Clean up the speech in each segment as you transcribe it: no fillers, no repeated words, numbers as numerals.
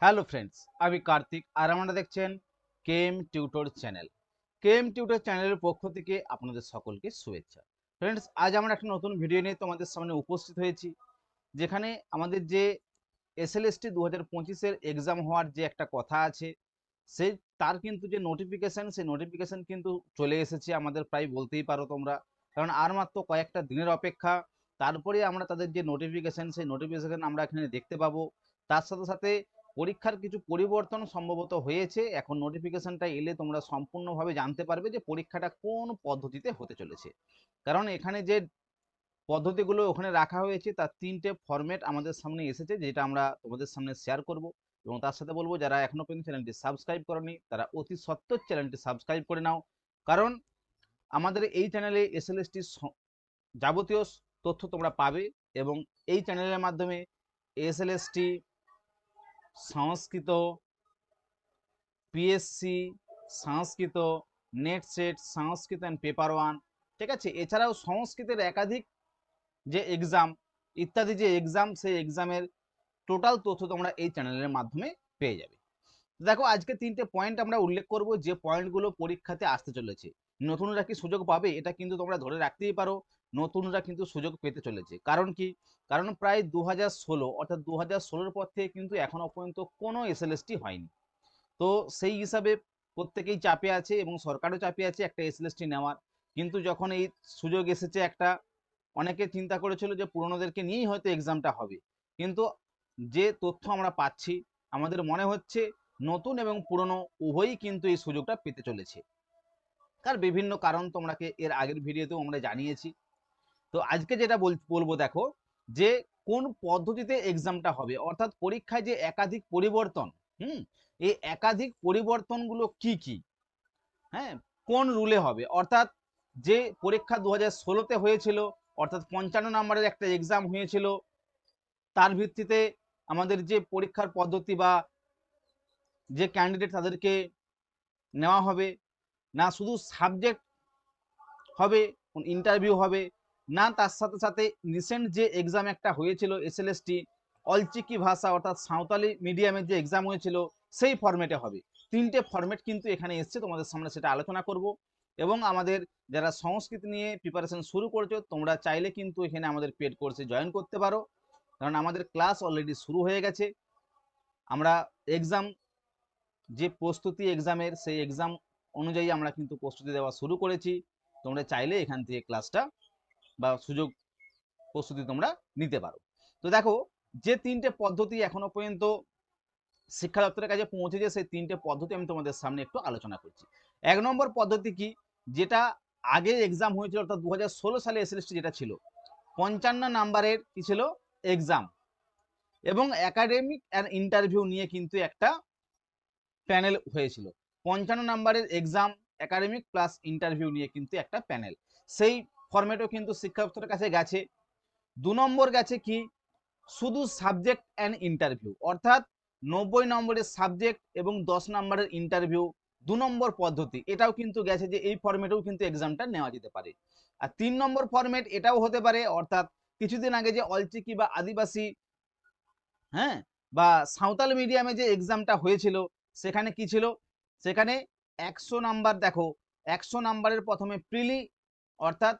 Hello friends, আমি কার্তিক আর আপনারা দেখছেন KM tutor channel. KM tutor চ্যানেলের পক্ষ থেকে আপনাদের সকলকে শুভেচ্ছা। ফ্রেন্ডস, আজ আমরা একটা নতুন ভিডিও নিয়ে তোমাদের সামনে উপস্থিত হয়েছি, যেখানে আমাদের যে এসএলএসটি 2025-এর এক্সাম হওয়ার যে একটা কথা আছে, সেই তার কিন্তু যে নোটিফিকেশান, সেই নোটিফিকেশান কিন্তু চলে এসেছে আমাদের, প্রায় বলতেই পারো তোমরা। কারণ আর মাত্র কয়েকটা দিনের অপেক্ষা, তারপরে আমরা তাদের যে নোটিফিকেশান, সেই নোটিফিকেশান আমরা এখানে দেখতে পাবো। তার সাথে সাথে পরীক্ষার কিছু পরিবর্তন সম্ভবত হয়েছে। এখন নোটিফিকেশানটা এলে তোমরা সম্পূর্ণভাবে জানতে পারবে যে পরীক্ষাটা কোন পদ্ধতিতে হতে চলেছে। কারণ এখানে যে পদ্ধতিগুলো ওখানে রাখা হয়েছে তার 3টে ফরম্যাট আমাদের সামনে এসেছে, যেটা আমরা তোমাদের সামনে শেয়ার করব। এবং তার সাথে বলবো, যারা এখনো পর্যন্ত চ্যানেলটি সাবস্ক্রাইব করনি তারা অতি সত্বর চ্যানেলটি সাবস্ক্রাইব করে নাও। কারণ আমাদের এই চ্যানেলে এসএলএসটি যাবতীয় তথ্য তোমরা পাবে, এবং এই চ্যানেলের মাধ্যমে SLST, Sanskrit, PSC, Sanskrit, net set, Sanskrit and paper one, ঠিক আছে, এছাড়াও সংস্কৃতের একাধিক যে এক্সাম ইত্যাদি যে এক্সাম, সেই এক্সামের টোটাল তথ্য তোমরা এই চ্যানেলের মাধ্যমে পেয়ে যাবে। দেখো, আজকে 3টে পয়েন্ট আমরা উল্লেখ করব, যে পয়েন্টগুলো পরীক্ষাতে আসতে চলেছে। নতুনরা কি সুযোগ পাবে, এটা কিন্তু তোমরা ধরে রাখতেই পারো। নতুনরা কিন্তু সুযোগ পেতে চলেছে। কারণ কি? কারণ প্রায় 2016, অর্থাৎ 2016-র পর থেকে কিন্তু এখনো পর্যন্ত কোনো এসএলএসটি হয়নি। তো সেই হিসাবে প্রত্যেকেই চাপে আছে, এবং সরকারও চাপে আছে একটা এসএলএসটি নেওয়ার। কিন্তু যখন এই সুযোগ এসেছে একটা, অনেকে চিন্তা করেছিল যে পুরনোদেরকে নিয়েই হয়তো এক্সামটা হবে। কিন্তু যে তথ্য আমরা পাচ্ছি, আমাদের মনে হচ্ছে নতুন এবং পুরনো উভয়ই কিন্তু এই সুযোগটা পেতে চলেছে। তার বিভিন্ন কারণ তোমরাকে এর আগের ভিডিওতেও আমরা জানিয়েছি। তো আজকে যেটা বলবো, দেখো, যে কোন পদ্ধতিতে এক্সামটা হবে, অর্থাৎ পরীক্ষায় যে একাধিক পরিবর্তন, হুম, এই একাধিক পরিবর্তনগুলো কি কি, হ্যাঁ, কোন রুলে হবে। অর্থাৎ যে পরীক্ষা 2016-তে হয়েছিল, অর্থাৎ 55 নম্বরের একটা এক্সাম হয়েছিল, তার ভিত্তিতে আমাদের যে পরীক্ষার পদ্ধতি বা যে ক্যান্ডিডেট তাদেরকে নেওয়া হবে, না শুধু সাবজেক্ট হবে, ইন্টারভিউ হবে, না তার সাথে সাথে রিসেন্ট যে এক্সাম একটা হয়েছিল এসএলএসটি অলচিকি ভাষা, অর্থাৎ সাঁওতালি মিডিয়ামের যে এক্সাম হয়েছিল, সেই ফরম্যাটে হবে। 3টে ফরম্যাট কিন্তু এখানে এসছে, তোমাদের সামনে সেটা আলোচনা করব। এবং আমাদের যারা সংস্কৃত নিয়ে প্রিপারেশন শুরু করেছো, তোমরা চাইলে কিন্তু এখানে আমাদের পেড কোর্সে জয়েন করতে পারো, কারণ আমাদের ক্লাস অলরেডি শুরু হয়ে গেছে। আমরা এক্সাম যে প্রস্তুতি এক্সামের, সেই এক্সাম অনুযায়ী আমরা কিন্তু প্রস্তুতি দেওয়া শুরু করেছি। তোমরা চাইলে এখান থেকে ক্লাসটা বা সুযোগ প্রস্তুতি তোমরা নিতে পারো। তো দেখো, যে 3টে পদ্ধতি এখনো পর্যন্ত শিক্ষা দপ্তরের কাছে পৌঁছেছে, সেই 3টে পদ্ধতি আমি তোমাদের সামনে একটু আলোচনা করছি। 1 নম্বর পদ্ধতি কি, যেটা আগে এক্সাম হয়েছিল, অর্থাৎ 2016 সালে এসএলএসটি যেটা ছিল, 55 নাম্বারের কি ছিল এক্সাম, এবং একাডেমিক অ্যান্ড ইন্টারভিউ নিয়ে কিন্তু একটা প্যানেল হয়েছিল। 55 নাম্বারের এক্সাম, একাডেমিক প্লাস ইন্টারভিউ নিয়ে কিন্তু একটা প্যানেল, সেই ফরম্যাটও কিন্তু শিক্ষা দপ্তরের কাছে গেছে। 2 নম্বর গেছে কি, শুধু সাবজেক্ট অ্যান্ড ইন্টারভিউ, অর্থাৎ 90 নম্বরের সাবজেক্ট এবং 10 নম্বরের ইন্টারভিউ, 2 নম্বর পদ্ধতি, এটাও কিন্তু গেছে, যে এই ফরম্যাটেও কিন্তু এক্সামটা নেওয়া যেতে পারে। আর 3 নম্বর ফরম্যাট এটাও হতে পারে, অর্থাৎ কিছুদিন আগে যে অলচিকি বা আদিবাসী, হ্যাঁ, বা সাঁওতাল মিডিয়ামে যে এক্সামটা হয়েছিল, সেখানে কি ছিল, সেখানে 100 নাম্বার, দেখো 100 নাম্বারের প্রথমে প্রিলি, অর্থাৎ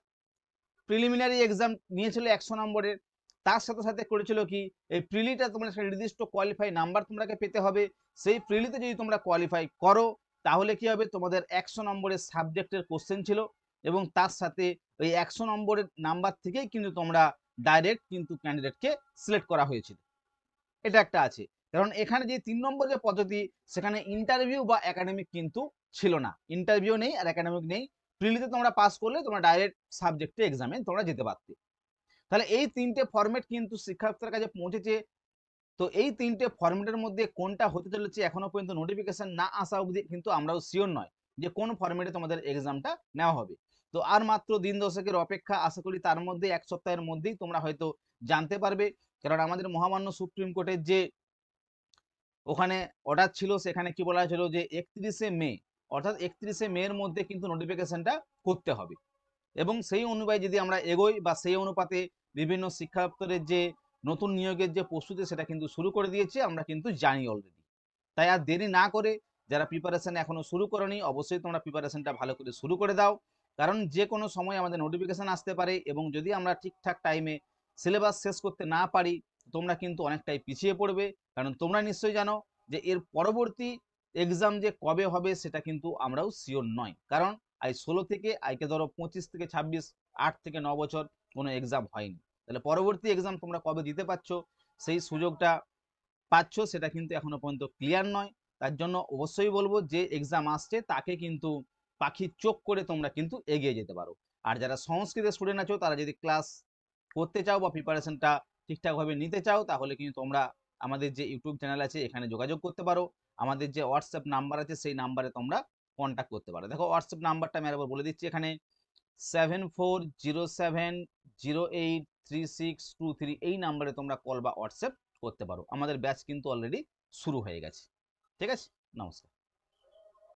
প্রিলিমিনারি এক্সাম নিয়েছিল 100 নম্বরের। তার সাথে সাথে করেছিল কি, এই প্রিলিটা তোমরা একটা নির্দিষ্ট কোয়ালিফাই নাম্বার তোমাকে পেতে হবে। সেই প্রিলিতে যদি তোমরা কোয়ালিফাই করো, তাহলে কি হবে, তোমাদের 100 নম্বরের সাবজেক্টের কোশ্চেন ছিল, এবং তার সাথে ওই 100 নম্বরের নাম্বার থেকেই কিন্তু তোমরা ডাইরেক্ট কিন্তু ক্যান্ডিডেটকে সিলেক্ট করা হয়েছিল। এটা একটা আছে। কারণ এখানে যে 3 নম্বর যে পদ্ধতি, সেখানে ইন্টারভিউ বা একাডেমিক কিন্তু ছিল না, ইন্টারভিউ নেই আর একাডেমিক নেই। প্রিলিতে তোমরা পাস করলে তোমরা ডাইরেক্ট সাবজেক্টে এক্সামে তোমরা যেতে পারতে। তাহলে এই 3টে ফরম্যাট কিন্তু শিক্ষার্থীর কাছে পৌঁছেছে। তো এই 3টে ফরম্যাটের মধ্যে কোনটা হতে চলেছে, এখনো পর্যন্ত নোটিফিকেশন না আসা অবধি কিন্তু আমরাও শিওর নয় যে কোন ফরম্যাটে তোমাদের এক্সামটা নেওয়া হবে। তো আর মাত্র দিন দশেকের অপেক্ষা, আশা করি তার মধ্যে 1 সপ্তাহের মধ্যেই তোমরা হয়তো জানতে পারবে। কারণ আমাদের মহামান্য সুপ্রিম কোর্টের যে ওখানে অর্ডার ছিল, সেখানে কি বলা হয়েছিল, যে 31শে মে, অর্থাৎ 31শে মে এর মধ্যে কিন্তু নোটিফিকেশনটা করতে হবে। এবং সেই অনুযায়ী যদি আমরা এগোই, বা সেই অনুপাতে বিভিন্ন শিক্ষা দপ্তরের যে নতুন নিয়োগের যে প্রস্তুতি, সেটা কিন্তু শুরু করে দিয়েছে, আমরা কিন্তু জানি অলরেডি। তাই আর দেরি না করে যারা প্রিপারেশন এখনো শুরু করনি, অবশ্যই তোমরা প্রিপারেশনটা ভালো করে শুরু করে দাও, কারণ যে কোনো সময় আমাদের নোটিফিকেশন আসতে পারে, এবং যদি আমরা ঠিকঠাক টাইমে সিলেবাস শেষ করতে না পারি তোমরা কিন্তু অনেকটাই পিছিয়ে পড়বে। কারণ তোমরা নিশ্চয়ই জানো যে এর পরবর্তী এক্সাম যে কবে হবে সেটা কিন্তু আমরাও শিওর নয়, কারণ আই 16 থেকে আইকে ধরো 25 থেকে 26, 8 থেকে 9 বছর কোনো এক্সাম হয়নি। তাহলে পরবর্তী এক্সাম তোমরা কবে দিতে পারছো, সেই সুযোগটা পাচ্ছ, সেটা কিন্তু এখনো পর্যন্ত ক্লিয়ার নয়। তার জন্য অবশ্যই বলবো যে এক্সাম আসছে তাকে কিন্তু পাখির চোখ করে তোমরা কিন্তু এগিয়ে যেতে পারো। আর যারা সংস্কৃতের স্টুডেন্ট আছো তারা যদি ক্লাস করতে চাও বা প্রিপারেশনটা ঠিকঠাকভাবে নিতে চাও, তাহলে কিন্তু তোমরা আমাদের যে ইউটিউব চ্যানেল আছে এখানে যোগাযোগ করতে পারো। আমাদের যে হোয়াটসঅ্যাপ নাম্বার আছে সেই নাম্বারে তোমরা কন্ট্যাক্ট করতে পারো। দেখো হোয়াটসঅ্যাপ নাম্বারটা আমি আরেকবার বলে দিচ্ছি এখানে, 7407083623, এই নাম্বারে তোমরা কল বা হোয়াটসঅ্যাপ করতে পারো। আমাদের ব্যাচ কিন্তু অলরেডি শুরু হয়ে গেছে। ঠিক আছে, নমস্কার।